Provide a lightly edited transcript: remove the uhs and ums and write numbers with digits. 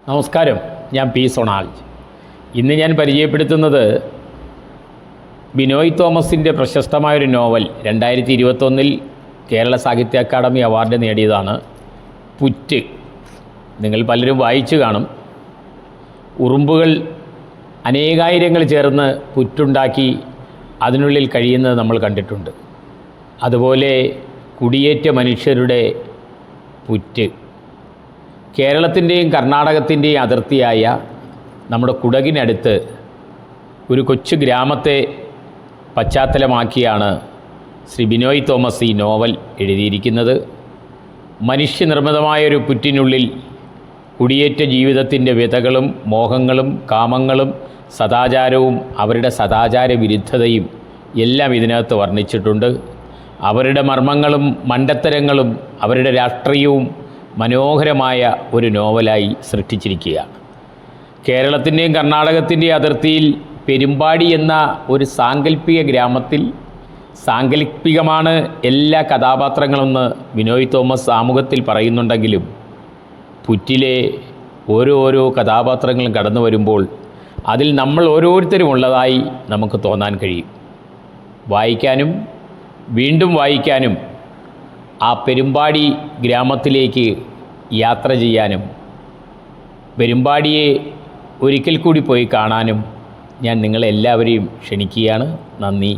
നമസ്കാരം, ഞാൻ പി സൊണാൾജ്. ഇന്ന് ഞാൻ പരിചയപ്പെടുത്തുന്നത് ബിനോയ് തോമസിൻ്റെ പ്രശസ്തമായൊരു നോവൽ 2021 കേരള സാഹിത്യ അക്കാദമി അവാർഡ് നേടിയതാണ് പുറ്റ്. നിങ്ങൾ പലരും വായിച്ചു കാണും. ഉറുമ്പുകൾ അനേകായിരങ്ങൾ ചേർന്ന് പുറ്റുണ്ടാക്കി അതിനുള്ളിൽ കഴിയുന്നത് നമ്മൾ കണ്ടിട്ടുണ്ട്. അതുപോലെ കുടിയേറ്റ മനുഷ്യരുടെ പുറ്റ്. കേരളത്തിൻ്റെയും കർണാടകത്തിൻ്റെയും അതിർത്തിയായ നമ്മുടെ കുടകിനടുത്ത് ഒരു കൊച്ചു ഗ്രാമത്തെ പശ്ചാത്തലമാക്കിയാണ് ശ്രീ ബിനോയ് തോമസ് ഈ നോവൽ എഴുതിയിരിക്കുന്നത്. മനുഷ്യനിർമ്മിതമായൊരു പുറ്റിനുള്ളിൽ കുടിയേറ്റ ജീവിതത്തിൻ്റെ വ്യതകളും മോഹങ്ങളും കാമങ്ങളും സദാചാരവും അവരുടെ സദാചാര വിരുദ്ധതയും എല്ലാം ഇതിനകത്ത് വർണ്ണിച്ചിട്ടുണ്ട്. അവരുടെ മർമ്മങ്ങളും മണ്ടത്തരങ്ങളും അവരുടെ രാഷ്ട്രീയവും മനോഹരമായ ഒരു നോവലായി സൃഷ്ടിച്ചിരിക്കുകയാണ്. കേരളത്തിൻ്റെയും കർണാടകത്തിൻ്റെയും അതിർത്തിയിൽ പെരുമ്പാടി എന്ന ഒരു സാങ്കല്പിക ഗ്രാമത്തിൽ, സാങ്കല്പികമാണ് എല്ലാ കഥാപാത്രങ്ങളെന്ന് ബിനോയ് തോമസ് ആമുഖത്തിൽ പറയുന്നുണ്ടെങ്കിലും പുറ്റിലെ ഓരോ കഥാപാത്രങ്ങളും കടന്നു വരുമ്പോൾ അതിൽ നമ്മൾ ഓരോരുത്തരും ഉള്ളതായി നമുക്ക് തോന്നാൻ കഴിയും. വായിക്കാനും വീണ്ടും വായിക്കാനും ആ പെരുമ്പാടി ഗ്രാമത്തിലേക്ക് യാത്ര ചെയ്യാനും പെരുമ്പാടിയെ ഒരിക്കൽ കൂടി പോയി കാണാനും ഞാൻ നിങ്ങളെല്ലാവരെയും ക്ഷണിക്കുകയാണ്. നന്ദി.